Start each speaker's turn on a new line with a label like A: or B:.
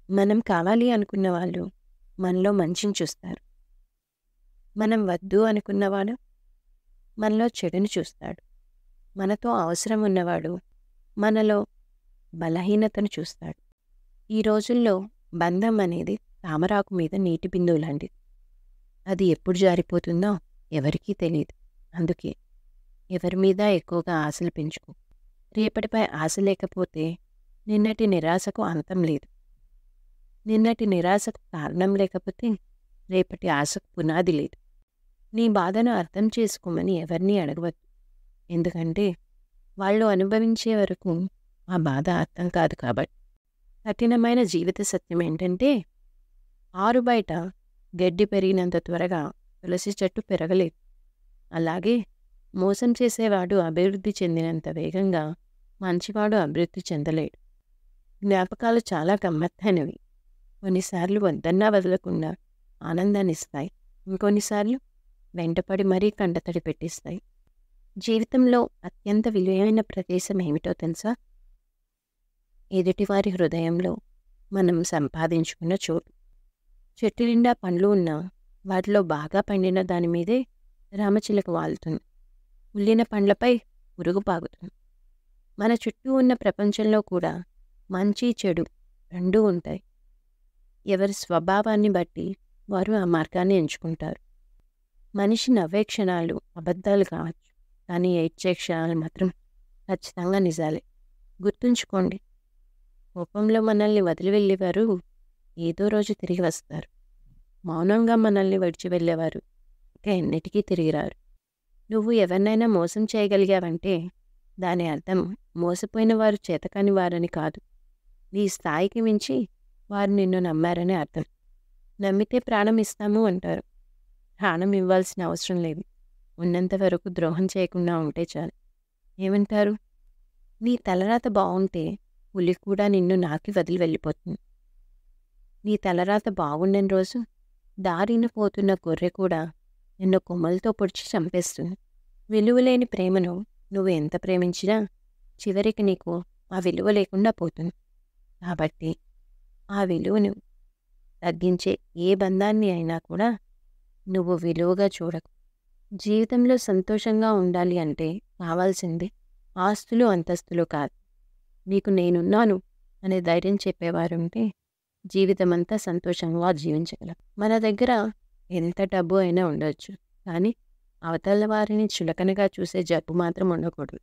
A: మనం కావాలి అనుకున్న వాళ్ళు మనలో మంచిని చూస్తారు. మనం వద్దు అనుకున్నవాడు మనలో చెడుని చూస్తాడు. మనతో అవసరం ఉన్నవాడు మనలో బలహీనతను చూస్తాడు. ఈ రోజుల్లో బంధం అనేది తామరాకు మీద నీటి బిందువు లాంటిది. అది ఎప్పుడు జారిపోతుందో ఎవరికీ తెలీదు. అందుకే ఎవరి మీద ఎక్కువగా ఆశలు పెంచుకో. రేపటిపై ఆశ లేకపోతే నిన్నటి నిరాశకు అంతం లేదు. నిన్నటి నిరాశకు కారణం లేకపోతే రేపటి ఆశకు పునాది లేదు. నీ బాధను అర్థం చేసుకోమని ఎవరినీ అడగవద్దు. ఎందుకంటే వాళ్ళు అనుభవించే వరకు ఆ బాధ అర్థం కాదు కాబట్టి. కఠినమైన జీవిత సత్యం ఏంటంటే ఆరు బయట గడ్డి పెరిగినంత త్వరగా తులసి చెట్టు పెరగలేదు. అలాగే మోసం చేసేవాడు అభివృద్ధి చెందినంత వేగంగా మంచివాడు అభివృద్ధి చెందలేడు. జ్ఞాపకాలు చాలా గమ్మత్తైనవి. కొన్నిసార్లు వద్దన్నా వదలకుండా ఆనందాన్నిస్తాయి. ఇంకొన్నిసార్లు వెంటపడి మరీ కంటతడి పెట్టిస్తాయి. జీవితంలో అత్యంత విలువైన ప్రదేశం ఏమిటో తెలుసా? ఎదుటివారి హృదయంలో మనం సంపాదించుకున్న చోటు. చెట్టు నిండా పండ్లు ఉన్నా వాటిలో బాగా పండిన దాని మీదే రామచిలక వాలుతుంది. ఉల్లిన పండ్లపై పురుగు పాగుతుంది. మన చుట్టూ ఉన్న ప్రపంచంలో కూడా మంచి చెడు రెండూ ఉంటాయి. ఎవరి స్వభావాన్ని బట్టి వారు ఆ మార్గాన్ని ఎంచుకుంటారు. మనిషి నవ్వే క్షణాలు అబద్ధాలు కావచ్చు, కానీ ఏడ్చే క్షణాలు మాత్రం ఖచ్చితంగా నిజాలే. గుర్తుంచుకోండి, కోపంలో మనల్ని వదిలి వెళ్ళేవారు ఏదో రోజు తిరిగి వస్తారు. మౌనంగా మనల్ని విడిచి వెళ్ళేవారు ఇక ఎన్నిటికీ తిరిగిరారు. నువ్వు ఎవరినైనా మోసం చేయగలిగావంటే దాని అర్థం మోసపోయిన వారు చేతకాని వారని కాదు. నీ స్థాయికి మించి వారు నిన్ను నమ్మారని అర్థం. నమ్మితే ప్రాణం ఇస్తాము అంటారు. ప్రాణం ఇవ్వాల్సిన అవసరం లేదు. ఉన్నంత వరకు ద్రోహం చేయకుండా ఉంటే చాలు. ఏమంటారు? నీ తలరాత బాగుంటే పులి కూడా నిన్ను నాకి వదిలి వెళ్ళిపోతుంది. నీ తలరాత బాగుండని రోజు దారిన పోతున్న గొర్రె కూడా నిన్ను కొమ్మలతో పొడిచి చంపేస్తుంది. విలువలేని ప్రేమను నువ్వు ఎంత ప్రేమించినా చివరికి నీకు ఆ విలువ లేకుండా పోతుంది. కాబట్టి ఆ విలువను తగ్గించే ఏ బంధాన్ని అయినా కూడా నువ్వు విలువగా చూడకు. జీవితంలో సంతోషంగా ఉండాలి అంటే కావాల్సింది ఆస్తులు అంతస్తులు కాదు. నీకు నేనున్నాను అనే ధైర్యం చెప్పేవారుంటే జీవితమంతా సంతోషంగా జీవించగలం. మన దగ్గర ఎంత డబ్బు అయినా ఉండొచ్చు, కానీ అవతల వారిని చులకనగా చూసే జబ్బు మాత్రం ఉండకూడదు.